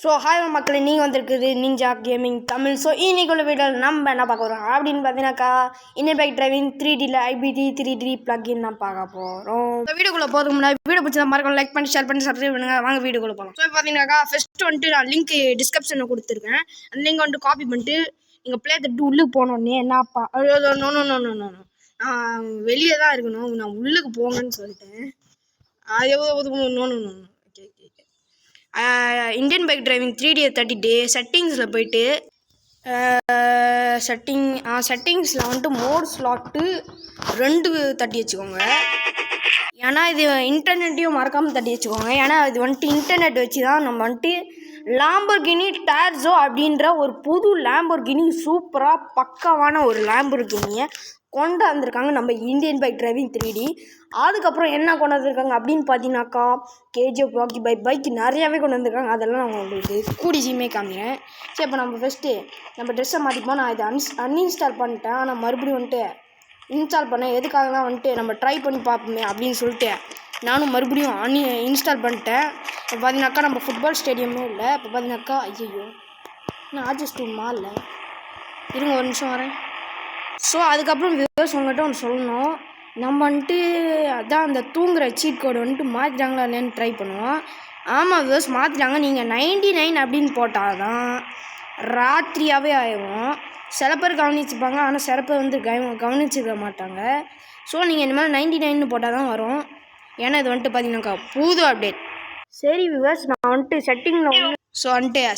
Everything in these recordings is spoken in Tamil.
ஸோ ஹாய் மக்களே, நீங்கள் வந்திருக்குது நிஞ்சா கேமிங் தமிழ். ஸோ இன்னைக்குள்ள வீடியோவில் நம்ம என்ன பார்க்க போகிறோம் அப்படின்னு பார்த்தீங்கன்னாக்கா, இந்தியன் பைக் டிரைவிங் 3Dயில் IBD 3D பிளக்இன் தான் பார்க்க போகிறோம். வீடியோக்குள்ளே போகிறதுக்கு முன்னாடி வீடியோ பிடிச்சா மறக்காம லைக் பண்ணி ஷேர் பண்ணி சப்ஸ்கிரைப் பண்ணுங்கள். வாங்க வீடியோக்குள்ளே போகலாம். ஸோ பார்த்தீங்கன்னாக்கா ஃபஸ்ட்டு வந்துட்டு நான் லிங்க் டிஸ்கிரிப்ஷனில் கொடுத்துருக்கேன். அந்த லிங்க் வந்துட்டு காப்பி பண்ணிட்டு நீங்கள் ப்ளே தட்டு உள்ளுக்கு போனோடனே என்னப்பா நான் வெளியே தான் இருக்கணும், நான் உள்ளுக்கு போங்கன்னு சொல்லிட்டேன். இந்தியன் பைக் டிரைவிங் 3D தட்டிட்டு செட்டிங்ஸில் போயிட்டு செட்டிங்ஸில் வந்துட்டு மோட் ஸ்லாட்டு 2 தட்டி வச்சுக்கோங்க. ஏன்னா இது இன்டர்நெட்டையும் மறக்காமல் தட்டி வச்சுக்கோங்க. ஏன்னா இது வந்துட்டு இன்டர்நெட் வச்சு தான் நம்ம வந்துட்டு லாம்போர்கினி டார்ஸோ அப்படின்ற ஒரு புது லாம்போர்கினி சூப்பராக பக்காவான ஒரு லாம்போர்கினியை கொண்டு வந்திருக்காங்க நம்ம இந்தியன் பைக் டிரைவிங் 3D. அதுக்கப்புறம் என்ன கொண்டு வந்திருக்காங்க அப்படின்னு பார்த்தீங்கன்னாக்கா, KGF ராக்கி பைக் நிறையாவே கொண்டு வந்திருக்காங்க. அதெல்லாம் நான் உங்களுக்கு கூடிசியுமே காமிக்கிறேன். சரி, இப்போ நம்ம ஃபஸ்ட்டு நம்ம ட்ரெஸ்ஸை மாற்றிப்போம். நான் இதை அன்இன்ஸ்டால் பண்ணிட்டேன். ஆனால் மறுபடியும் வந்துட்டு இன்ஸ்டால் பண்ணேன். எதுக்காக தான் வந்துட்டு நம்ம ட்ரை பண்ணி பார்ப்போமே அப்படின்னு சொல்லிட்டு நானும் மறுபடியும் இன்ஸ்டால் பண்ணிட்டேன். இப்போ பார்த்தீங்கன்னாக்கா நம்ம ஃபுட்பால் ஸ்டேடியமே இல்லை. இப்போ பார்த்தீங்கன்னாக்கா ஐயோ நான் ஆர்ஜிஎஸ் டூமா இல்லை, இருங்க ஒரு நிமிஷம் வரேன். ஸோ அதுக்கப்புறம் வியூவர்ஸ் உங்கள்கிட்ட ஒன்று சொல்லணும். நம்ம வந்துட்டு அதான் அந்த தூங்குகிற சீட் கோடு வந்துட்டு மாற்றிட்டாங்களா இல்லைன்னு ட்ரை பண்ணுவோம். ஆமாம் வியூவர்ஸ், மாற்றிட்டாங்க. நீங்கள் 99 அப்படின்னு போட்டால் தான் ராத்திரியாகவே ஆயிடும். சில பேர் கவனிச்சுப்பாங்க, ஆனால் சில பேர் வந்து கவனிச்சுக்க மாட்டாங்க. ஸோ நீங்கள் இந்த மாதிரி 99 போட்டால் தான் வரும். ஏன்னா இது வந்துட்டு பார்த்தீங்கன்னாக்கா புது அப்டேட். சரி வியூவர்ஸ், நான் வந்துட்டு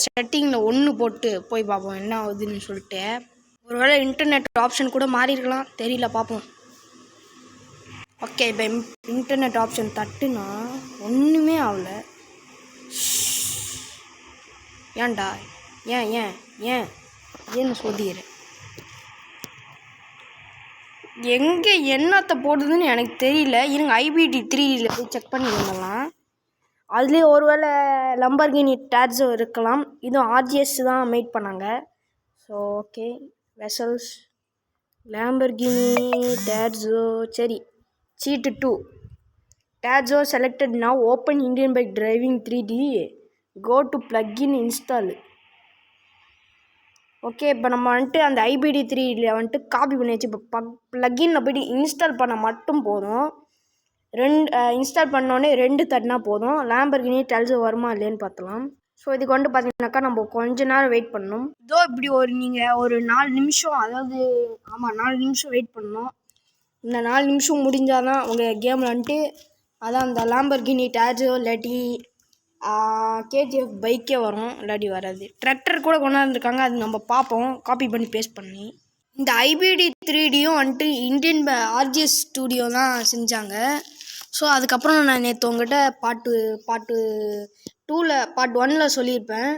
செட்டிங்கில் 1 போட்டு போய் பார்ப்போம் என்ன ஆகுதுன்னு சொல்லிட்டு. ஒருவேளை இன்டர்நெட் ஆப்ஷன் கூட மாறி இருக்கலாம், தெரியல, பார்ப்போம். ஓகே, இப்போ இன்டர்நெட் ஆப்ஷன் தட்டுனா ஒன்றுமே ஆகலை. ஏன்டா ஏன்னு சொல்லிடுறேன். எங்கே என்னத்தை போடுதுன்னு எனக்கு தெரியல. இருங்க IBD 3Dயில் போய் செக் பண்ணி வந்துடலாம். அதுலேயே ஒருவேளை லம்பர்கினி டார்ஸோ இருக்கலாம். இதுவும் RGS தான் மேட் பண்ணாங்க. So okay, vessels Lamborghini Terzo. சரி, seat 2 Terzo selected now. Open Indian bike driving 3D, go to plugin install. Okay, இப்போ நம்ம வந்துட்டு அந்த IBD 3Dயில் வந்துட்டு காப்பி பண்ணி வச்சு இப்போ பிளக்இனில் போய்ட்டு இன்ஸ்டால் பண்ண மட்டும் போதும். இன்ஸ்டால் பண்ணோடனே 2 தட்டினா போதும். லாம்பர்கினி டார்ஸோ வருமா இல்லைன்னு பார்த்தலாம். ஸோ இதுக்கு வந்துட்டு பார்த்தீங்கன்னாக்கா நம்ம கொஞ்ச நேரம் வெயிட் பண்ணணும். இதோ இப்படி நீங்கள் ஒரு 4 நிமிஷம், அதாவது 4 நிமிஷம் வெயிட் பண்ணணும். இந்த 4 நிமிஷம் முடிஞ்சால் தான் உங்கள் கேமில் வந்துட்டு அதான் அந்த லாம்பர்கினி டார்ஸோ இல்லாட்டி KGF பைக்கே வரும், இல்லாட்டி வராது. ட்ராக்டர் கூட கொண்டாந்துருக்காங்க, அது நம்ம பார்ப்போம் காப்பி பண்ணி பேஸ்ட் பண்ணி. இந்த IBD 3Dயும் வந்துட்டு இந்தியன் RGS ஸ்டூடியோ தான் செஞ்சாங்க. ஸோ அதுக்கப்புறம் நான் நேற்று உங்கள்கிட்ட பார்ட் 1 சொல்லியிருப்பேன்.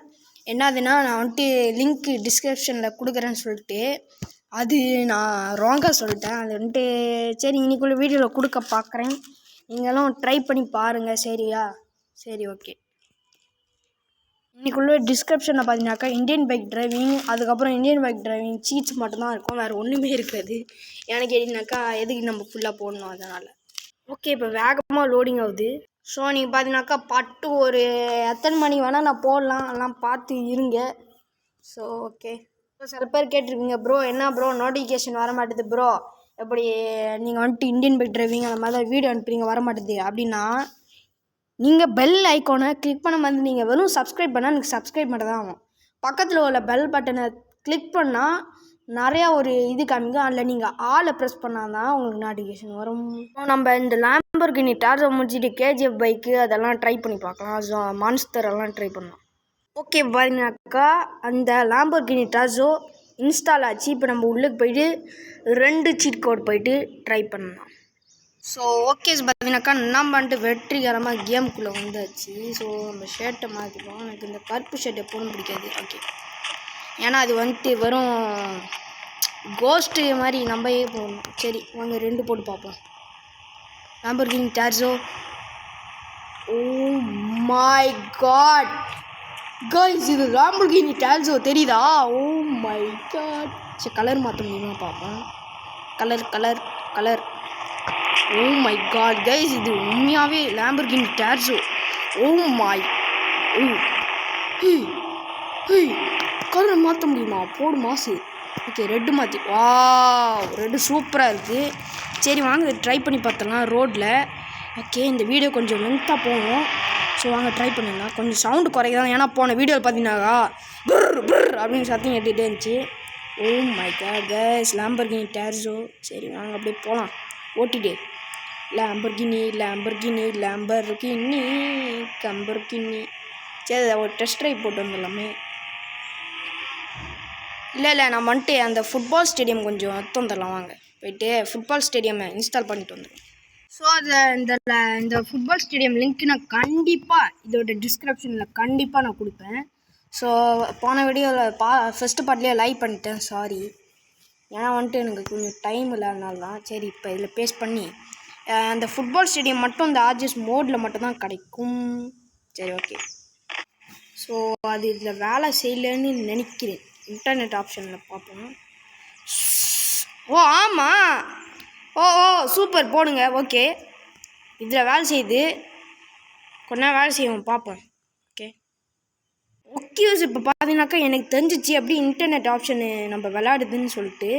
என்னதுன்னா, நான் வந்துட்டு லிங்க் டிஸ்கிரிப்ஷனில் கொடுக்குறேன்னு சொல்லிட்டு அது நான் ராங்காக சொல்லிட்டேன். அது வந்துட்டு சரி இன்னைக்குள்ள வீடியோவில் கொடுக்க பார்க்குறேன். நீங்களும் ட்ரை பண்ணி பாருங்கள், சரியா? சரி, ஓகே. இன்றைக்குள்ள டிஸ்கிரிப்ஷனில் பார்த்தீங்கன்னாக்கா இந்தியன் பைக் டிரைவிங், அதுக்கப்புறம் இந்தியன் பைக் டிரைவிங் சீட்ஸ் மட்டும்தான் இருக்கும், வேறு ஒன்றுமே இருக்காது. எனக்கு கேட்டிங்கனாக்கா எதுக்கு நம்ம ஃபுல்லாக போடணும், அதனால். ஓகே, இப்போ வேகமாக லோடிங் ஆகுது. ஸோ நீங்கள் பார்த்தீங்கன்னாக்கா பட்டு ஒரு எத்தனை மணி வேணால் நான் போடலாம், எல்லாம் பார்த்து இருங்க. ஸோ ஓகே, ஸோ சில பேர் கேட்டிருப்பீங்க, ப்ரோ என்ன ப்ரோ நோட்டிஃபிகேஷன் வர மாட்டேது ப்ரோ, எப்படி நீங்கள் வந்துட்டு இந்தியன் பைக் டிரைவிங் அந்த மாதிரி தான் வீடியோ அனுப்புறீங்க வர மாட்டேது அப்படின்னா, நீங்கள் பெல் ஐக்கானை கிளிக் பண்ண மாதிரி நீங்கள் வெறும் சப்ஸ்கிரைப் பண்ணால் எனக்கு சப்ஸ்கிரைப் மட்டும் தான் ஆகும். பக்கத்தில் உள்ள பெல் பட்டனை கிளிக் பண்ணால் நிறையா ஒரு இது காமிக்கும். அதில் நீங்கள் ஆளை ப்ரெஸ் பண்ணால் தான் உங்களுக்கு நோட்டிஃபிகேஷன் வரும். நம்ம இந்த லாம்பர்கினி டார்ஸோ முடிச்சுட்டு KGF பைக்கு அதெல்லாம் ட்ரை பண்ணி பார்க்கலாம். ஸோ மான்ஸ்டர் எல்லாம் ட்ரை பண்ணலாம். ஓகே, பார்த்தீங்கன்னாக்கா அந்த லாம்பர்கினி டார்ஸோ இன்ஸ்டால் ஆச்சு. இப்போ நம்ம உள்ளுக்கு போயிட்டு 2 சீட் கோட் போயிட்டு ட்ரை பண்ணலாம். ஸோ ஓகே, பார்த்தீங்கன்னாக்கா நம்ம வந்துட்டு வெற்றிகரமாக கேமுக்குள்ளே வந்தாச்சு. ஸோ நம்ம ஷர்ட்டை மாற்றிப்போம். எனக்கு இந்த கருப்பு ஷர்ட் எப்போதும் பிடிக்காது. ஓகே, ஏன்னா அது வந்துட்டு வெறும் கோஸ்ட்டு மாதிரி நம்ம போடணும். சரி வாங்க 2 போட்டு பார்ப்போம். Lamborghini Terzo. Oh my god guys, இது லாம்பர்கினி டார்ஸோ தெரியுதா? Oh my god. சரி, கலர் மாற்ற முடியுமா பார்ப்போம். Colour. Oh my god guys, இது உண்மையாகவே Lamborghini Terzo. Oh my hey hey colour மாற்ற முடியுமா? போடு மாசு. ஓகே ரெட்டு மாற்றி. வா ரெட்டு சூப்பராக இருக்குது. சரி வாங்க ட்ரை பண்ணி பார்த்தலாம் ரோட்டில். ஓகே இந்த வீடியோ கொஞ்சம் லென்த்தாக போகும். ஸோ வாங்க ட்ரை பண்ணிடலாம். கொஞ்சம் சவுண்டு குறைக்கலாம். ஏன்னா போன வீடியோவில் பார்த்தீங்கன்னாக்கா புர் அப்படின்னு சத்தம் கேட்டுகிட்டே இருந்துச்சு. Oh my god guys, Lamborghini Terzo. சரி வாங்க அப்படியே போகலாம் ஓட்டிட்டு. லாம்பர்கினி கம்பர்கினி. சரி ஒரு டெஸ்ட் ட்ரைவ் போட்டு வந்துடலாமே. இல்லை நான் வந்துட்டு அந்த ஃபுட்பால் ஸ்டேடியம் கொஞ்சம் வந்துடலாம். வாங்க போயிட்டு ஃபுட்பால் ஸ்டேடியமை இன்ஸ்டால் பண்ணிட்டு வந்துடுவோம். ஸோ அதை இந்த ஃபுட்பால் ஸ்டேடியம் லிங்க் நான் கண்டிப்பாக இதோட டிஸ்கிரிப்ஷனில் கண்டிப்பாக நான் கொடுப்பேன். ஸோ போன வீடியோவில் ஃபஸ்ட்டு பார்ட்லேயே லைக் பண்ணிட்டேன், சாரி. ஏன்னா வந்துட்டு எனக்கு கொஞ்சம் டைம் இல்லாதனால தான். சரி இப்போ இதில் பேஸ்ட் பண்ணி அந்த ஃபுட்பால் ஸ்டேடியம் மட்டும் இந்த ஆர்ஜிஎஸ் மோடில் மட்டும்தான் கிடைக்கும். சரி ஓகே. ஸோ அது இதில் வேலை செய்யலைன்னு நினைக்கிறேன். இன்டர்நெட் ஆப்ஷனில் பார்ப்போம். ஓ ஆமாம். ஓ சூப்பர் போடுங்க. ஓகே இதில் வேலை செய்யுது. கொஞ்ச நேரம் வேலை செய்வோம் பார்ப்போம். ஓகே இப்போ பார்த்தீங்கன்னாக்கா எனக்கு தெரிஞ்சிச்சு அப்படி இன்டர்நெட் ஆப்ஷனு நம்ம விளையாடுதுன்னு சொல்லிட்டு.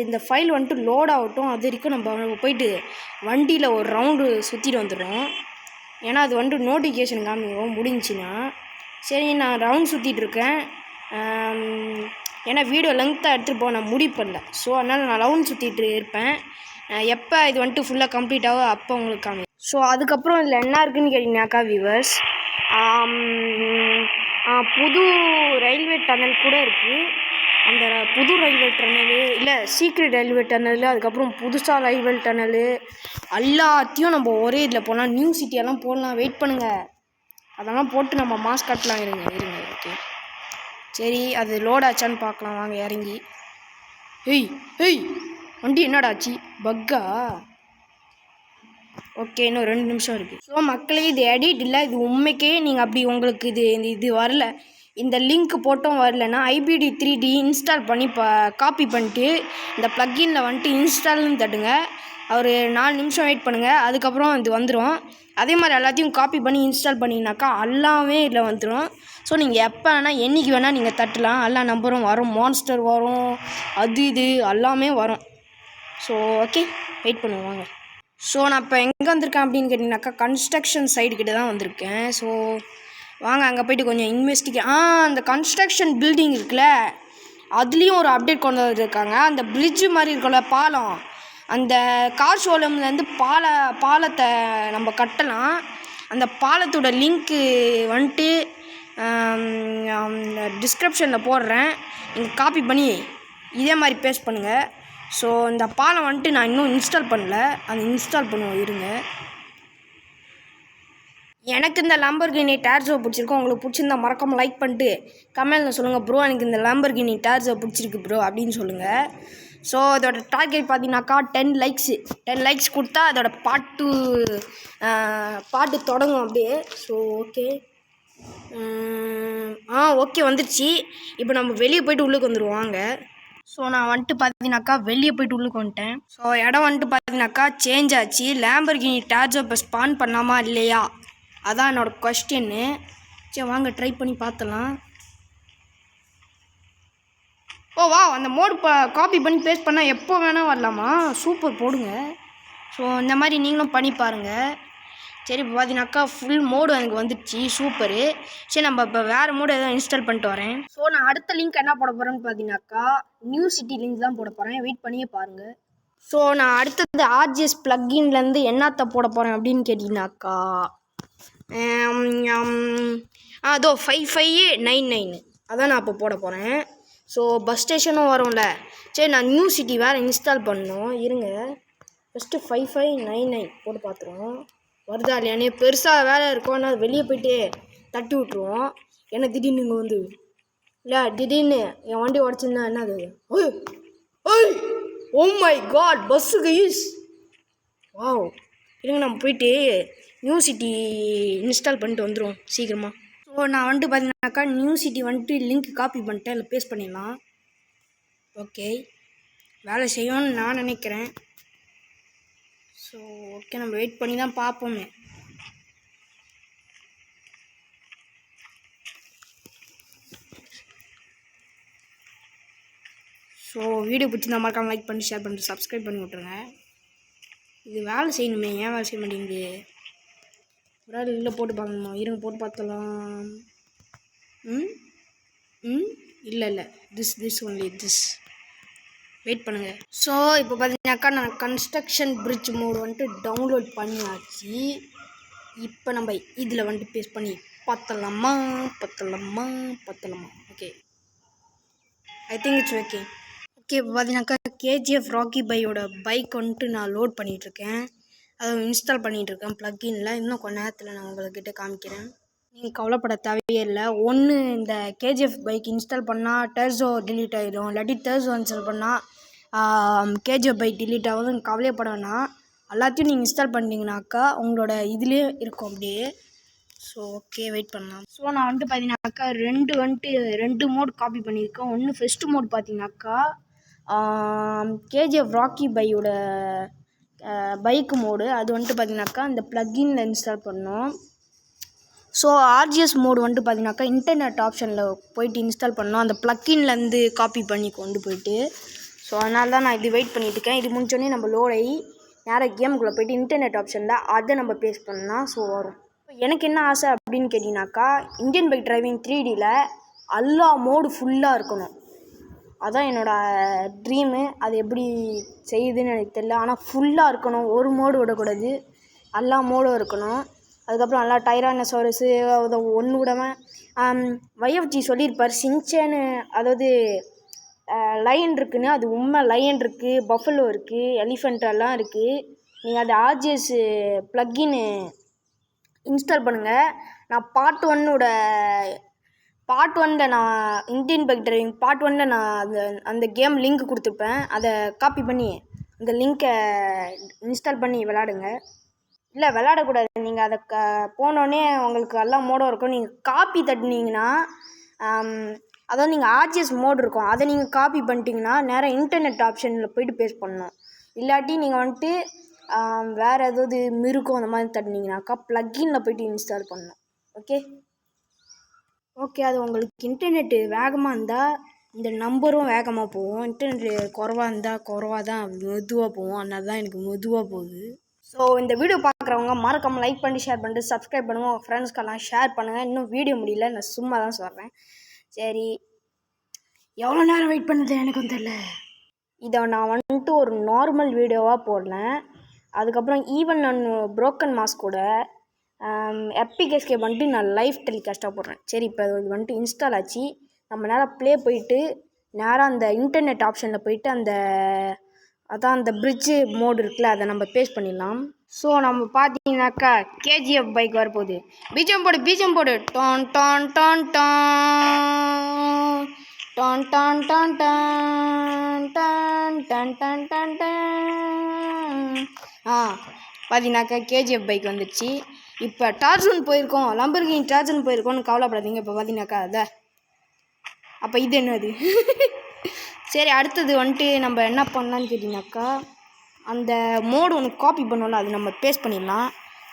இந்த ஃபைல் வந்துட்டு லோட் ஆகட்டும். அது வரைக்கும் நம்ம போயிட்டு வண்டியில் ஒரு ரவுண்டு சுற்றிட்டு வந்துடுறோம். ஏன்னா அது வந்துட்டு நோட்டிஃபிகேஷன் காமிக்கும் முடிஞ்சின்னா. சரி நான் ரவுண்ட் சுற்றிட்டு இருக்கேன். ஏன்னா வீடியோ லெங்க்த்தாக எடுத்துகிட்டு போக நான் முடிவு பண்ணல. ஸோ அதனால் நான் ரவுண்ட் சுற்றிட்டு இருப்பேன். எப்போ இது வந்துட்டு ஃபுல்லாக கம்ப்ளீட் ஆகும் அப்போ உங்களுக்கு காமி. ஸோ அதுக்கப்புறம் இதில் என்ன இருக்குதுன்னு கேட்டிங்கனாக்கா வியூவர்ஸ், புது ரயில்வே டனல் கூட இருக்குது. அந்த புது ரயில்வே டனலு இல்லை சீக்ரெட் ரயில்வே டனலு, அதுக்கப்புறம் புதுசாக ரயில்வே டனலு எல்லாத்தையும் நம்ம ஒரே இதில் போகலாம். நியூ சிட்டியெல்லாம் போடலாம். வெயிட் பண்ணுங்கள், அதெல்லாம் போட்டு நம்ம மாஸ் கட்டலாம். இருங்க ஓகே சரி அது லோட் ஆச்சான்னு பார்க்கலாம். வாங்க இறங்கி. ஹெய் வண்டி என்னடாச்சு பக்கா? ஓகே இன்னும் 2 நிமிஷம் இருக்குது. ஸோ மக்களே இது எடிட் இல்லை, இது உண்மைக்கே நீங்கள் அப்படி உங்களுக்கு இது வரல, இந்த லிங்க் போட்டும் வரலன்னா IBD 3D இன்ஸ்டால் பண்ணி காப்பி பண்ணிட்டு இந்த ப்ளக்கின்ல வந்துட்டு இன்ஸ்டால்னு தட்டுங்க. ஒரு 4 நிமிஷம் வெயிட் பண்ணுங்கள், அதுக்கப்புறம் இது வந்துடும். அதே மாதிரி எல்லாத்தையும் காப்பி பண்ணி இன்ஸ்டால் பண்ணிங்கனாக்கா எல்லாமே இதில் வந்துடும். ஸோ நீங்கள் எப்போ வேணால் என்றைக்கு வேணால் நீங்கள் தட்டலாம். எல்லா நம்பரும் வரும், மான்ஸ்டர் வரும், அது இது எல்லாமே வரும். ஸோ ஓகே வெயிட் பண்ணுவாங்க. ஸோ நான் இப்போ எங்கே வந்திருக்கேன் அப்படின்னு கேட்டிங்கனாக்கா கன்ஸ்ட்ரக்ஷன் சைடு கிட்ட தான் வந்திருக்கேன். ஸோ வாங்க அங்கே போய்ட்டு கொஞ்சம் அந்த கன்ஸ்ட்ரக்ஷன் பில்டிங் இருக்குல்ல அதுலேயும் ஒரு அப்டேட் கொண்டு வந்துருக்காங்க. அந்த பிரிட்ஜு மாதிரி இருக்குல்ல பாலம், அந்த கார் ஷோரூம்லேருந்து பாலத்தை நம்ம கட்டலாம். அந்த பாலத்தோட லிங்க்கு வந்துட்டு டிஸ்கிரிப்ஷனில் போடுறேன், நீங்கள் காப்பி பண்ணி இதே மாதிரி பேஸ்ட் பண்ணுங்கள். ஸோ இந்த பாலம் வந்துட்டு நான் இன்னும் இன்ஸ்டால் பண்ணல, அது இன்ஸ்டால் பண்ணுவோம் இருங்க. எனக்கு இந்த லாம்பர்கினி டேர்ஸோ பிடிச்சிருக்கும். உங்களுக்கு பிடிச்சிருந்தா மறக்காமல் லைக் பண்ணிட்டு கமெண்ட்டில் சொல்லுங்கள் ப்ரோ எனக்கு இந்த லாம்பர்கினி டேர்ஸோ பிடிச்சிருக்கு ப்ரோ அப்படின்னு சொல்லுங்கள். ஸோ அதோட டார்கெட் பார்த்தீங்கன்னாக்கா 10 லைக்ஸ் கொடுத்தா அதோட பாட்டு தொடங்கும் அப்படியே. ஸோ ஓகே ஓகே வந்துடுச்சு. இப்போ நம்ம வெளியே போய்ட்டு உள்ளுக்கு வந்துடுவாங்க. ஸோ நான் வந்துட்டு பார்த்தீங்கன்னாக்கா வெளியே போய்ட்டு உள்ளுக்கு வந்துட்டேன். ஸோ இடம் வந்துட்டு பார்த்தீங்கன்னாக்கா சேஞ்ச் ஆச்சு. லாம்பர்கினி டேர்ஸோ இப்போ ஸ்பான் பண்ணாமா இல்லையா அதான் என்னோடய கொஸ்டின்னு. சரி வாங்க ட்ரை பண்ணி பார்த்தலாம். ஓ வா அந்த மோடு காப்பி பண்ணி பேஸ்ட் பண்ணால் எப்போ வேணால் வரலாமா? சூப்பர் போடுங்க. ஸோ இந்த மாதிரி நீங்களும் பண்ணி பாருங்கள். சரி இப்போ பார்த்தீங்கன்னாக்கா ஃபுல் மோடு எனக்கு வந்துடுச்சு, சூப்பரு. சரி நம்ம இப்போ வேறு மோடு எதாவது இன்ஸ்டால் பண்ணிட்டு வரேன். ஸோ நான் அடுத்த லிங்க் என்ன போட போகிறேன்னு பார்த்தீங்கன்னாக்கா நியூ சிட்டி லிங்க் தான் போட போகிறேன், வெயிட் பண்ணியே பாருங்கள். ஸோ நான் அடுத்தது ஆர்ஜிஎஸ் ப்ளக்கின்லேருந்து என்னத்தை போட போகிறேன் அப்படின்னு கேட்டிங்கனாக்கா அதோ 5599 அதான் நான் இப்போ போட போகிறேன். ஸோ பஸ் ஸ்டேஷனும் வரும்ல. சரி நான் நியூ சிட்டி வேறு இன்ஸ்டால் பண்ணணும் இருங்க. ஃபஸ்ட்டு 5599 போட்டு பார்த்துருவோம் வருதா இல்லையானே. பெருசாக வேலை இருக்கும், ஆனால் வெளியே போய்ட்டு தட்டி விட்ருவோம். ஏன்னா திடீர்னு இங்கே வந்து இல்லை திடீர்னு என் வண்டி உடச்சிருந்தா என்ன அது? ஓ மை காட் பஸ்ஸுக்கு யூஸ் வாவ். இருங்க நம்ம போயிட்டு நியூ சிட்டி இன்ஸ்டால் பண்ணிட்டு வந்துடுவோம் சீக்கிரமாக. ஸோ நான் வந்துட்டு பார்த்தீங்கன்னாக்கா நியூ சிட்டி வந்துட்டு லிங்க் காப்பி பண்ணிட்டேன், இல்லை பேஸ்ட் பண்ணிடலாம். ஓகே வேலை செய்யும்னு நான் நினைக்கிறேன். ஸோ ஓகே நம்ம வெயிட் பண்ணி தான் பார்ப்போமே. ஸோ வீடியோ பிடிச்சிருந்தா மறக்காம லைக் பண்ணி ஷேர் பண்ணிட்டு சப்ஸ்கிரைப் பண்ணி விட்ருங்க. இது வேலை செய்யணுமே, ஏன் வேலை செய்ய மாட்டேங்குது? ஒரு ஆள் இல்லை போட்டு பார்க்கணுமா? இருங்க போட்டு பார்த்தலாம். இல்லை திஸ் ஒன்லி திஸ். வெயிட் பண்ணுங்கள். ஸோ இப்போ பார்த்தீங்கன்னாக்கா நான் கன்ஸ்ட்ரக்ஷன் பிரிட்ஜ் மோடு வந்துட்டு டவுன்லோட் பண்ணியாச்சு. இப்போ நம்ம இதில் வந்துட்டு பேஸ்ட் பண்ணி பத்தலாமா? Okay, I think it's okay. இப்போ பார்த்தீங்கன்னாக்கா கேஜிஎஃப் ராக்கி பையோட பைக் வந்துட்டு நான் லோட் பண்ணிகிட்ருக்கேன். அதை இன்ஸ்டால் பண்ணிகிட்ருக்கேன் ப்ளக்கின்ல. இன்னும் கொஞ்ச நேரத்தில் நான் உங்கள்கிட்ட காமிக்கிறேன். நீங்கள் கவலைப்பட தேவையே இல்லை. ஒன்று இந்த கேஜிஎஃப் பைக் இன்ஸ்டால் பண்ணால் டர்ஸோ டிலீட் ஆகிடும், இல்லாட்டி டர்ஸோ இன்ஸ்டால் பண்ணால் கேஜிஎஃப் பைக் டிலீட் ஆகுது. கவலையப்பட வேணாம். எல்லாத்தையும் நீங்கள் இன்ஸ்டால் பண்ணிங்கனாக்கா உங்களோட இதுலேயே இருக்கும் அப்படியே. ஸோ ஓகே, வெயிட் பண்ணலாம். ஸோ நான் வந்துட்டு பார்த்தீங்கன்னாக்கா ரெண்டு மோட் காப்பி பண்ணியிருக்கேன். ஒன்று ஃபஸ்ட்டு மோட் பார்த்தீங்கன்னாக்கா கேஜிஎஃப் ராக்கி பையோட பைக்கு மோடு. அது வந்துட்டு பார்த்தீங்கன்னாக்கா இந்த ப்ளக்கின்ல இன்ஸ்டால் பண்ணோம். ஸோ ஆர்ஜிஎஸ் மோடு வந்துட்டு பார்த்தீங்கன்னாக்கா இன்டர்நெட் ஆப்ஷனில் போய்ட்டு இன்ஸ்டால் பண்ணோம், அந்த ப்ளக்கின்லேருந்து காப்பி பண்ணி கொண்டு போயிட்டு. ஸோ அதனால தான் நான் இது வெயிட் பண்ணிட்டுருக்கேன். இது முடிச்சோடனே நம்ம லோட் ஆகி நேராக கேமுக்குள்ளே போய்ட்டு இன்டர்நெட் ஆப்ஷனில் அதை நம்ம பேஸ்ட் பண்ணால் ஸோ வரும். எனக்கு என்ன ஆசை அப்படின்னு கேட்டிங்கனாக்கா இந்தியன் பைக் டிரைவிங் 3Dயில் எல்லா மோடு ஃபுல்லாக இருக்கணும். அதுதான் என்னோடய ட்ரீமு. அது எப்படி செய்யுதுன்னு எனக்கு தெரியல. ஆனால் ஃபுல்லாக இருக்கணும், ஒரு மோடு விடக்கூடாது, எல்லா மோடும் இருக்கணும். அதுக்கப்புறம் நல்லா டைரானோசாரஸு அதை ஒன்று விடாமல் வைஎஃப்ஜி சொல்லியிருப்பார் சின்சேனு, அதாவது லயன் இருக்குன்னு. அது உண்மை, லயன் இருக்குது, பஃபலோ இருக்குது, எலிஃபெண்ட் எல்லாம் இருக்குது. நீங்கள் அது ஆர்ஜிஎஸ் ப்ளக்கின்னு இன்ஸ்டால் பண்ணுங்கள். நான் பார்ட் 1ல் நான் இந்தியன் பைக் டிரைவிங் பார்ட் 1ல் நான் அந்த கேம் லிங்க் கொடுத்துருப்பேன். அதை காப்பி பண்ணி அந்த லிங்க்கை இன்ஸ்டால் பண்ணி விளாடுங்க. இல்லை விளாடக்கூடாது, நீங்கள் அதை போனோடனே உங்களுக்கு எல்லாம் மோடும் இருக்கும். நீங்கள் காப்பி தட்டினீங்கன்னா அதாவது நீங்கள் ஆர்ஜிஎஸ் மோடு இருக்கும், அதை நீங்கள் காப்பி பண்ணிட்டீங்கன்னா நேராக இன்டர்நெட் ஆப்ஷனில் போய்ட்டு பேஸ்ட் பண்ணணும். இல்லாட்டி நீங்கள் வந்துட்டு வேறு ஏதாவது மிருக்கும் அந்த மாதிரி தட்டினீங்கன்னாக்கா ப்ளக்கின்ல போய்ட்டு இன்ஸ்டால் பண்ணணும். ஓகே, அது உங்களுக்கு இன்டர்நெட்டு வேகமாக இருந்தால் இந்த நம்பரும் வேகமாக போகும். இன்டர்நெட்டு குறவாக இருந்தால் குறவாக தான் மெதுவாக போகும். அதனால தான் எனக்கு மெதுவாக போகுது. ஸோ இந்த வீடியோ பார்க்குறவங்க மறக்காமல் லைக் பண்ணி ஷேர் பண்ணிட்டு சப்ஸ்கிரைப் பண்ணுங்கள். உங்கள் ஃப்ரெண்ட்ஸ்க்கெல்லாம் ஷேர் பண்ணுங்கள். இன்னும் வீடியோ முடியல, நான் சும்மா தான் சொல்கிறேன். சரி, எவ்வளோ நேரம் வெயிட் பண்ணுது எனக்கும் தெரியல. இதை நான் வந்துட்டு ஒரு நார்மல் வீடியோவாக போடலேன். அதுக்கப்புறம் ஈவன் நான் ப்ரோக்கன் மாஸ்கோட எப்பிக் எஸ்கேப் வந்துட்டு நான் லைவ் டெலிகாஸ்ட்டாக போடுறேன். சரி, இப்போ அது வந்துட்டு இன்ஸ்டால் ஆச்சு. நம்ம நேராக ப்ளே போயிட்டு நேராக அந்த இன்டர்நெட் ஆப்ஷனில் போயிட்டு அந்த பிரிட்ஜு மோடு இருக்குல்ல, அதை நம்ம பேஸ்ட் பண்ணிடலாம். ஸோ நம்ம பார்த்தீங்கன்னாக்கா கேஜிஎஃப் பைக் வரப்போகுது. பீஜம் போடு டான் டான் டான் டான் டான் டான் டான் டான் டான் டான் டான் டான் டான். பார்த்தீங்கன்னாக்கா கேஜிஎஃப் பைக் வந்துடுச்சு. இப்போ டார்ஜன் போயிருக்கோம், லம்பர்கினி டார்ஜன் போயிருக்கோம்னு கவலைப்படாதீங்க. இப்போ பார்த்தீங்கன்னாக்கா அதை அப்போ இது என்னது? சரி, அடுத்தது வந்துட்டு நம்ம என்ன பண்ணலான்னு கேட்டிங்கனாக்கா அந்த மோடு ஒன்று காப்பி பண்ணோம்ல, அது நம்ம பேஸ்ட் பண்ணிடலாம்.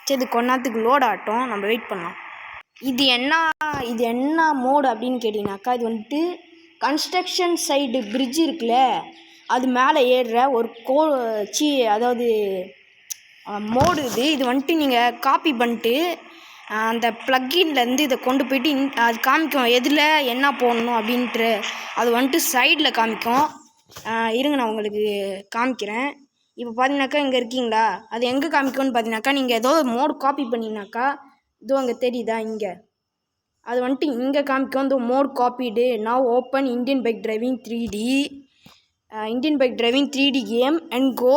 சரி, இது கொஞ்ச நேரத்துக்கு லோட் ஆகட்டும், நம்ம வெயிட் பண்ணலாம். இது என்ன மோடு அப்படின்னு கேட்டிங்கனாக்கா இது வந்துட்டு கன்ஸ்ட்ரக்ஷன் சைடு பிரிட்ஜ் இருக்குல்ல, அது மேலே ஏறுற ஒரு அதாவது மோடு இது வந்துட்டு நீங்கள் காப்பி பண்ணிட்டு அந்த ப்ளக்கின்லேருந்து இதை கொண்டு போய்ட்டு அது காமிக்கும் எதில் என்ன போடணும் அப்படின்ட்டு. அது வந்துட்டு சைடில் காமிக்கும். இருங்க நான் உங்களுக்கு காமிக்கிறேன். இப்போ பார்த்தீங்கன்னாக்கா இங்கே இருக்கீங்களா, அது எங்கே காமிக்கும்னு பார்த்தீங்கன்னாக்கா நீங்கள் ஏதோ மோடு காப்பி பண்ணிங்கனாக்கா இதோ அங்கே தெரியுதா, இங்கே அது வந்துட்டு இங்கே காமிக்கும். இந்த மோட் காப்பீடு now open Indian bike driving 3D game and go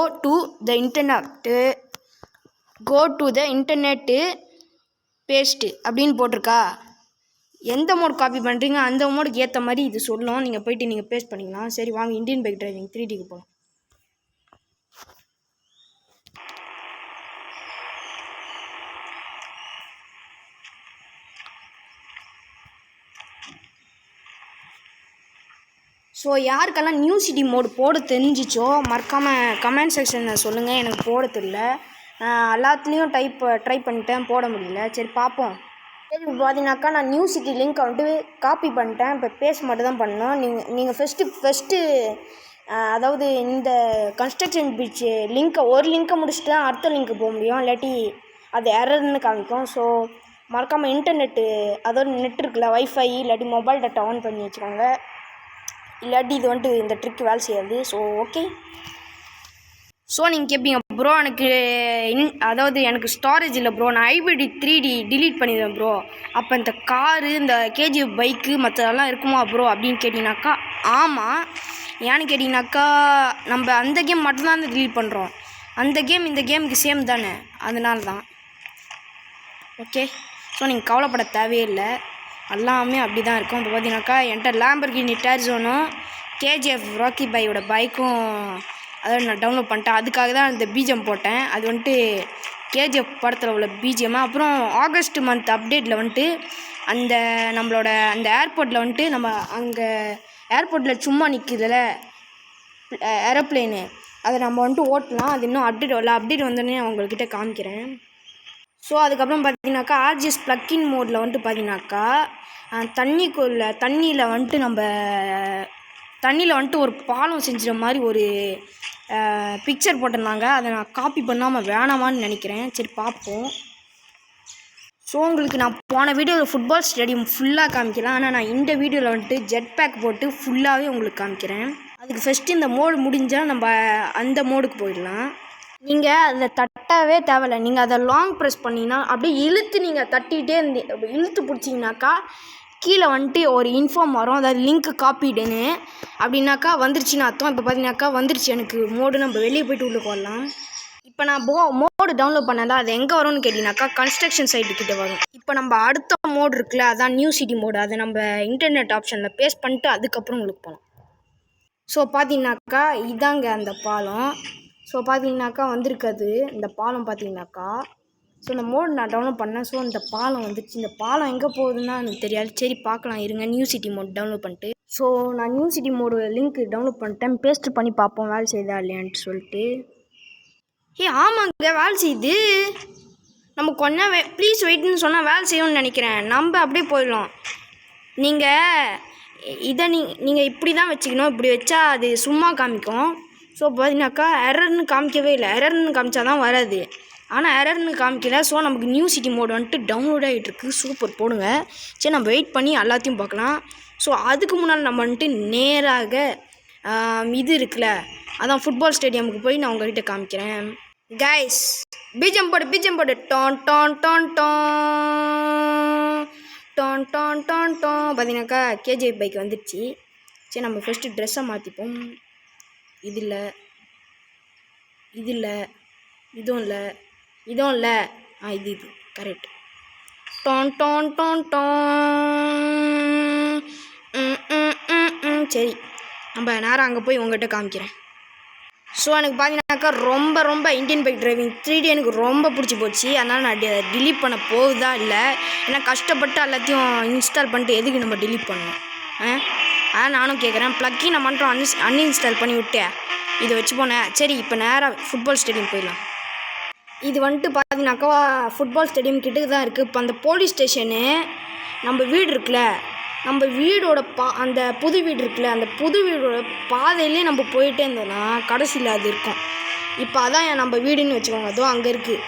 to the internet paste அப்படின்னு போட்டிருக்கா. எந்த மோட் காப்பி பண்ணுறீங்க அந்த மோடுக்கு ஏற்ற மாதிரி இது சொல்லும். நீங்கள் போய்ட்டு நீங்கள் பேஸ்ட் பண்ணிக்கலாம். சரி, வாங்க இந்தியன் பைக் டிரைவிங் 3Dக்கு போகலாம். ஸோ யாருக்கெல்லாம் நியூ சிட்டி மோடு போட தெரிஞ்சிச்சோ மறக்காமல் கமெண்ட் செக்ஷனில் சொல்லுங்கள். எனக்கு போட தெரியல, எல்லாத்துலேயும் ட்ரை பண்ணிட்டேன், போட முடியல. சரி பார்ப்போம். சரி, இப்போ பார்த்தீங்கன்னாக்கா நான் நியூ சிட்டி லிங்க்கை வந்துட்டு காப்பி பண்ணிட்டேன். இப்போ பேஸ்ட் மட்டும் தான் பண்ணணும். நீங்கள் ஃபஸ்ட்டு அதாவது இந்த கன்ஸ்ட்ரக்ஷன் பிரிட்ஜ் ஒரு லிங்க்கை முடிச்சுட்டு தான் அடுத்த லிங்க்கு போக முடியும், இல்லாட்டி அது எரர்னு காமிக்கும். ஸோ மறக்காமல் இன்டர்நெட்டு அதோட நெட் இருக்குல்ல, வைஃபை இல்லாட்டி மொபைல் டேட்டா ஆன் பண்ணி வச்சுக்கோங்க, இல்லாட்டி இது வந்துட்டு இந்த ட்ரிக் வேலை செய்யாது. So okay. ஸோ நீங்கள் கேட்பீங்க ப்ரோ எனக்கு அதாவது எனக்கு ஸ்டோரேஜ் இல்லை ப்ரோ, நான் ஐபிடி 3D டிலீட் பண்ணிடுவேன் ப்ரோ, அப்போ இந்த காரு இந்த கேஜிஎஃப் பைக்கு மற்றதெல்லாம் இருக்குமா ப்ரோ அப்படின்னு கேட்டிங்கனாக்கா ஆமாம். ஏன்னு கேட்டிங்கனாக்கா நம்ம அந்த கேம் மட்டும்தான் வந்து டிலீட் பண்ணுறோம், அந்த கேம் இந்த கேமுக்கு சேம் தானே, அதனால தான். ஓகே. ஸோ நீங்கள் கவலைப்பட தேவையில்லை, எல்லாமே அப்படி தான் இருக்கும். இப்போ பார்த்தீங்கன்னாக்கா என்கிட்ட லேம்பர்கினி டர்ஜோனும் கேஜிஎஃப் ராக்கி பையோட பைக்கும் அதாவது நான் டவுன்லோட் பண்ணிட்டேன், அதுக்காக தான் இந்த பிஜிஎம் போட்டேன். அது வந்துட்டு கேஜிஎஃப் படத்தில் உள்ள பிஜிஎம். அப்புறம் ஆகஸ்ட் மந்த் அப்டேட்டில் வந்துட்டு அந்த நம்மளோட அந்த ஏர்போர்ட்டில் வந்துட்டு நம்ம அங்கே ஏர்போர்ட்டில் சும்மா நிற்குதுல ஏரோப்ளேனு, அதை நம்ம வந்துட்டு ஓட்டலாம். அது இன்னும் அப்டேட் வரல, அப்டேட் வந்தோடனே நான் உங்கள்கிட்ட காமிக்கிறேன். ஸோ அதுக்கப்புறம் பார்த்தீங்கன்னாக்கா ஆர்ஜிஎஸ் ப்ளக்கின் மோடில் வந்துட்டு பார்த்தீங்கன்னாக்கா தண்ணியில் வந்துட்டு ஒரு பாலம் செஞ்சுற மாதிரி ஒரு பிக்சர் போட்டிருந்தாங்க, அதை நான் காப்பி பண்ணாமல் வேணாமான்னு நினைக்கிறேன். சரி பார்ப்போம். ஸோ உங்களுக்கு நான் போன வீடியோவில் ஃபுட்பால் ஸ்டேடியம் ஃபுல்லாக காமிக்கிறேன், ஆனால் நான் இந்த வீடியோவில் வந்துட்டு ஜெட் பேக் போட்டு ஃபுல்லாகவே உங்களுக்கு காமிக்கிறேன். அதுக்கு ஃபஸ்ட்டு இந்த மோடு முடிஞ்சால் நம்ம அந்த மோடுக்கு போயிடலாம். நீங்கள் அதை தட்டவே தேவையில்லை, நீங்கள் அதை லாங் ப்ரெஸ் பண்ணிங்கன்னா அப்படியே நீங்கள் தட்டிகிட்டே இழுத்து பிடிச்சிங்கனாக்கா கீழே வந்துட்டு ஒரு இன்ஃபார்ம் வரும், அதாவது லிங்க்கு காப்பிடுன்னு, அப்படின்னாக்கா வந்துருச்சுன்னு அர்த்தம். இப்போ பார்த்தீங்கன்னாக்கா வந்துருச்சு எனக்கு மோடு, நம்ம வெளியே போய்ட்டு உள்ளே போடலாம். இப்போ நான் மோடு டவுன்லோட் பண்ணதா அது எங்கே வரும்னு கேட்டிங்கனாக்கா கன்ஸ்ட்ரக்ஷன் சைட்டுக்கிட்ட வரும். இப்போ நம்ம அடுத்த மோடு இருக்குல்ல, அதான் நியூ சிட்டி மோடு, அதை நம்ம இன்டர்நெட் ஆப்ஷனில் பேஸ்ட் பண்ணிட்டு அதுக்கப்புறம் உங்களுக்கு போகலாம். ஸோ பார்த்தீங்கன்னாக்கா இதாங்க அந்த பாலம். ஸோ பார்த்தீங்கன்னாக்கா வந்திருக்காது இந்த பாலம் பார்த்தீங்கன்னாக்கா. ஸோ இந்த மோடு நான் டவுன்லோட் பண்ணேன். ஸோ இந்த பாலம் வந்துச்சு. இந்த பாலம் எங்கே போகுதுன்னா எனக்கு தெரியாது, சரி பார்க்கலாம் இருங்க. நியூ சிட்டி மோடு டவுன்லோட் பண்ணிட்டு ஸோ நான் new city mode link download பண்ணிட்டேன், பேஸ்ட் பண்ணி பார்ப்போம் வேலை செய்யுதா இல்லையான்ட்டு சொல்லிட்டு. ஆமாங்க வேலை செய்யுது, நம்ம கொஞ்சம் ப்ளீஸ் வெயிட்னு சொன்னால் வேலை செய்யணும்னு நினைக்கிறேன். நம்ம அப்படியே போயிடலாம். இதை நீங்கள் இப்படி தான் வச்சுக்கணும், இப்படி வச்சா அது சும்மா காமிக்கும். ஸோ பார்த்தீங்கன்னாக்கா எரர்னு காமிக்கவே இல்லை, எரர்னு காமிச்சா தான் வராது, ஆனால் எரர்னு காமிக்கல. ஸோ நமக்கு நியூ சிட்டி மோடு வந்துட்டு டவுன்லோட் ஆகிட்டுருக்கு. சூப்பர், போடுங்க. சரி நம்ம வெயிட் பண்ணி எல்லாத்தையும் பார்க்கலாம். ஸோ அதுக்கு முன்னால் நம்ம வந்துட்டு நேராக இது இருக்குல்ல, அதான் ஃபுட்பால் ஸ்டேடியமுக்கு போய் நான் உங்கள்கிட்ட காமிக்கிறேன். கைஸ் பிஜிஎம் போடு டான் டான் டான் டான் டான் டான் டான் டான். பார்த்தீங்கன்னாக்கா கேஜிஎஃப் பைக் வந்துடுச்சு. சரி நம்ம ஃபஸ்ட்டு ட்ரெஸ்ஸை மாற்றிப்போம். இது இல்லை, இதுவும் இல்லை, இது கரெக்ட். டான் டான் டான் டான். சரி நம்ம நேரம் அங்கே போய் உங்கள்கிட்ட காமிக்கிறேன். ஸோ எனக்கு பார்த்தீங்கன்னாக்கா ரொம்ப இந்தியன் பைக் டிரைவிங் 3D எனக்கு ரொம்ப பிடிச்சி போச்சு, அதனால் நான் டிலீட் பண்ண போகுதா இல்லை, ஏன்னா கஷ்டப்பட்டு எல்லாத்தையும் இன்ஸ்டால் பண்ணிட்டு எதுக்கு நம்ம டிலீட் பண்ணணும்? நானும் கேட்குறேன். ப்ளக்கின் நான் மட்டும் அன்இன்ஸ்டால் பண்ணி விட்டேன், இதை வச்சு போனேன். சரி இப்போ நேராக ஃபுட்பால் ஸ்டேடியம் போயிடலாம். இது வந்துட்டு பார்த்தீங்கன்னாக்கா ஃபுட்பால் ஸ்டேடியம் கிட்டே தான் இருக்குது. இப்போ அந்த போலீஸ் ஸ்டேஷனு நம்ம வீடு இருக்குல்ல, நம்ம வீடோட அந்த புது வீடு இருக்குல்ல, அந்த புது வீடோட பாதையிலே நம்ம போயிட்டே இருந்தோம்னா கடைசியில் அது இருக்கும். இப்போ அதான் நம்ம வீடுன்னு வச்சுக்கோங்க, அதுவும் அங்கே இருக்குது.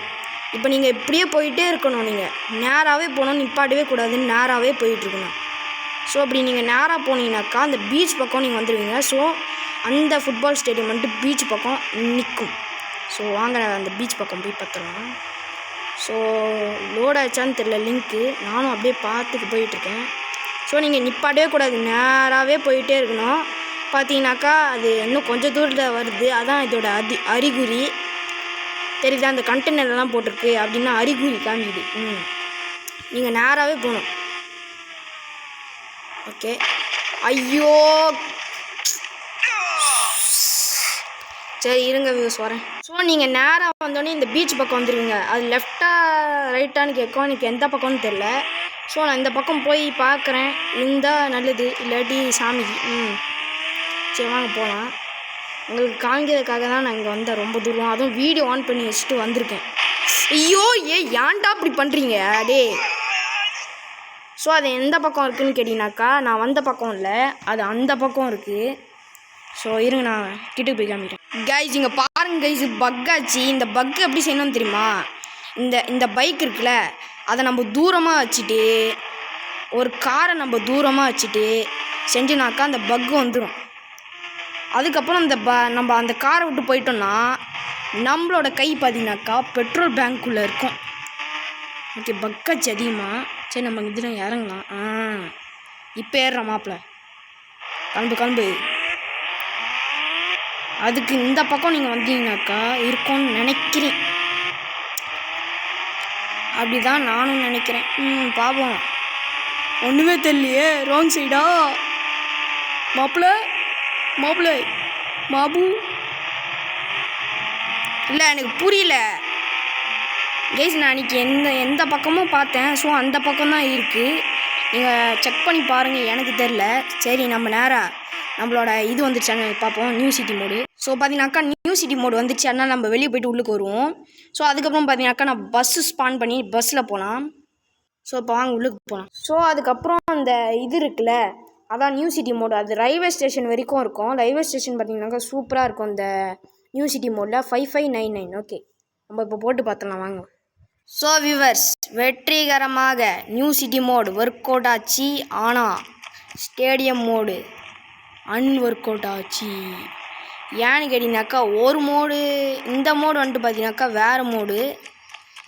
இப்போ நீங்கள் இப்படியே போயிட்டே இருக்கணும், நீங்கள் நேராகவே போகணும், நிப்பாட்டவே கூடாதுன்னு நேராகவே போயிட்டுருக்கணும். ஸோ அப்படி நீங்கள் நேராக போனீங்கன்னாக்கா அந்த பீச் பக்கம் நீங்கள் வந்துடுவீங்க. ஸோ அந்த ஃபுட்பால் ஸ்டேடியம் வந்துட்டு பீச் பக்கம் நிற்கும். ஸோ வாங்க அந்த பீச் பக்கம் போய் பார்த்துருவோம். ஸோ லோட் ஆச்சான்னு தெரியல லிங்க்கு, நானும் அப்படியே பார்த்துட்டு போயிட்டுருக்கேன். ஸோ நீங்கள் நிப்பாட்டவே கூடாது, நேராகவே போயிட்டே இருக்கணும். பார்த்தீங்கன்னாக்கா அது இன்னும் கொஞ்சம் தூரத்தில் வருது, அதான் இதோட அறிகுறி தெரியுதா, அந்த கண்டெய்னர்லாம் போட்டிருக்கு அப்படின்னா அறிகுறி காமிக்குது. நீங்கள் நேராகவே போகணும். ஓகே, ஐயோ சரி இருங்க வியூஸ் வரேன். ஸோ நீங்கள் நேராக வந்தோடனே இந்த பீச் பக்கம் வந்துடுவீங்க. அது லெஃப்டாக ரைட்டான்னு கேட்கும், எனக்கு எந்த பக்கம்னு தெரில. ஸோ நான் இந்த பக்கம் போய் பார்க்குறேன், இருந்தால் நல்லது, இல்லாட்டி சாமிக்கு. சரி வாங்க போகலாம். உங்களுக்கு காமிக்கிறதுக்காக தான் நான் இங்கே வந்தேன் ரொம்ப தூரம், அதுவும் வீடியோ ஆன் பண்ணி வச்சுட்டு வந்திருக்கேன். ஐயோ ஏன்டா இப்படி பண்ணுறீங்க டே. ஸோ அது எந்த பக்கம் இருக்குதுன்னு கேட்டிங்கனாக்கா நான் வந்த பக்கம் இல்லை, அது அந்த பக்கம் இருக்குது. ஸோ இருங்க நான் கிட்ட போய் காமிக்கிறேன். கைஸ் இங்கே பாருங்க கைஸ், பக்காச்சு. இந்த பக்கு எப்படி செய்யணும்னு தெரியுமா? இந்த பைக் இருக்குல்ல, அதை நம்ம தூரமாக வச்சுட்டு, ஒரு காரை நம்ம தூரமாக வச்சுட்டு செஞ்சுனாக்கா அந்த பக்கு வந்துடும். அதுக்கப்புறம் நம்ம அந்த காரை விட்டு போயிட்டோம்னா நம்மளோட கை பார்த்தீங்கன்னாக்கா பெட்ரோல் பேங்க்குள்ளே இருக்கும். ஓகே, பக்காச்சு அதிகமாக. சரி நம்ம இதில் இறங்கலாம். இப்போ ஏறுற மாப்பிள்ள கிளம்பு. அதுக்கு இந்த பக்கம் நீங்கள் வந்தீங்கன்னாக்கா இருக்கும்னு நினைக்கிறேன். அப்படிதான் நானும் நினைக்கிறேன். பாப்போம். ஒன்றுமே தெரியலையே, ராங் சைடா? மாப்பிள்ள பாபு இல்லை, எனக்கு புரியல கைஸ். நான் அன்றைக்கி எந்த பக்கமும் பார்த்தேன். ஸோ அந்த பக்கம் தான் இருக்குது. நீங்கள் செக் பண்ணி பாருங்கள், எனக்கு தெரில. சரி நம்ம நேராக நம்மளோட இது வந்துருச்சான்னு பார்ப்போம், நியூ சிட்டி மோடு. ஸோ பார்த்தீங்கன்னாக்கா நியூ சிட்டி மோடு வந்துச்சு. அதனால் நம்ம வெளியே போய்ட்டு உள்ளுக்கு வருவோம். ஸோ அதுக்கப்புறம் பார்த்தீங்கன்னாக்கா நான் பஸ்ஸு ஸ்பான் பண்ணி பஸ்ஸில் போகலாம். ஸோ இப்போ வாங்க உள்ளுக்கு போகலாம். ஸோ அதுக்கப்புறம் அந்த இது இருக்குல்ல, அதான் நியூ சிட்டி மோடு. அது ரயில்வே ஸ்டேஷன் வரைக்கும் இருக்கும். ரயில்வே ஸ்டேஷன் பார்த்தீங்கன்னாக்கா சூப்பராக இருக்கும் இந்த நியூ சிட்டி மோடில். 5599. ஓகே, நம்ம இப்போ போட்டு பார்த்துலாம் வாங்க. ஸோ வியூவர்ஸ், வெற்றிகரமாக new city mode work out ஆச்சு. ஆனால் ஸ்டேடியம் மோடு ஒர்க் அவுட் ஆச்சு. ஏன்னு கேட்டிங்கனாக்கா ஒரு மோடு, இந்த மோடு வந்துட்டு பார்த்தீங்கன்னாக்கா வேறு மோடு.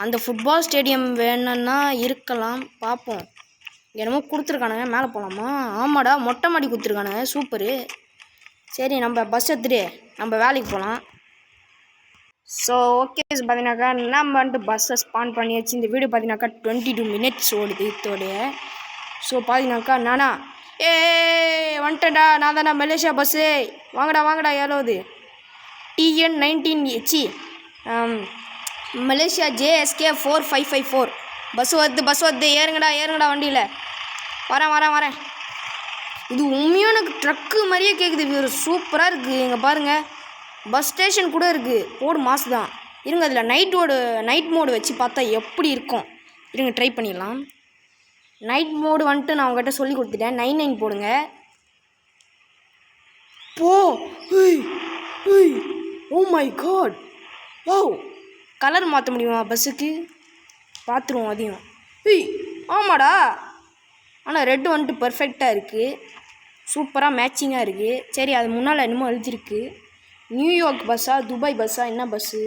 அந்த ஃபுட்பால் ஸ்டேடியம் வேணும்னா இருக்கலாம், பார்ப்போம். என்னமோ கொடுத்துருக்கானுங்க, மேலே போகலாமா? ஆமாடா, மொட்டை மாடி கொடுத்துருக்கானுங்க, சூப்பரு. சரி நம்ம பஸ் எடுத்துகிட்டு நம்ம வேலைக்கு போகலாம். ஸோ ஓகே பார்த்தீங்கன்னாக்கா நம்ம வந்துட்டு பஸ்ஸை ஸ்பான் பண்ணியாச்சு. இந்த வீடியோ பார்த்தீங்கன்னாக்கா 22 minutes ஓடுது இதோடைய. ஸோ பார்த்தீங்கன்னாக்கா நானா வந்துட்டேன்டா, நான் தானே மலேசியா பஸ்ஸு. வாங்கடா ஏழாவது TN19 மலேசியா JSK 4554 பஸ் வருது. ஏறுங்கடா வண்டியில். வரேன். இது உண்மையான ட்ரக்கு மாதிரியே கேட்குது. சூப்பராக இருக்குது. இங்கே பாருங்கள், பஸ் ஸ்டேஷன் கூட இருக்குது. போடு மாசு தான். இருங்க அதில் நைட் மோடு வச்சு பார்த்தா எப்படி இருக்கும். இருங்க ட்ரை பண்ணிடலாம். நைட் மோடு வந்துட்டு நான் உங்கள்கிட்ட சொல்லி கொடுத்துட்டேன். 99 போடுங்க. Oh my god, oh colour மாற்ற முடியுமா பஸ்ஸுக்கு? பார்த்துருவோம் அதையும். ஆமாடா, ஆனால் ரெட்டு வந்துட்டு பர்ஃபெக்டாக இருக்குது, சூப்பராக மேட்சிங்காக இருக்குது. சரி அது முன்னால் என்னமோ எழுதிருக்கு. நியூயார்க் பஸ்ஸா, துபாய் பஸ்ஸா, என்ன பஸ்ஸு?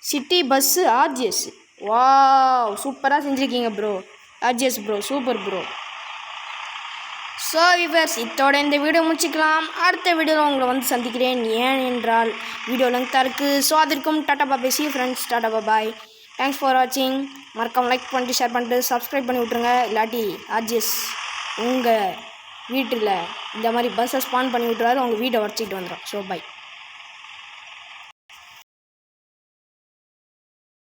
City bus RGS. வா, சூப்பராக செஞ்சுருக்கீங்க bro. RGS bro, super bro. So viewers, இதோட இந்த வீடியோ முடிச்சிக்கலாம். அடுத்த வீடியோவில் உங்களை வந்து சந்திக்கிறேன். ஏன் என்றால் வீடியோ லெங்க்தாக இருக்குது. ஸோ அதற்கும் tata bye. C friends, tata bye. Thanks for வாட்சிங். மறக்காம லைக் பண்ணிட்டு ஷேர் பண்ணிட்டு சப்ஸ்கிரைப் பண்ணி விட்ருங்க. இல்லாட்டி RGS உங்கள் வீட்டில் இந்த மாதிரி பஸ்ஸை ஸ்பான் பண்ணி விட்டுறாரு, உங்கள் வீட்டை உடச்சிக்கிட்டு வந்துடும். So by.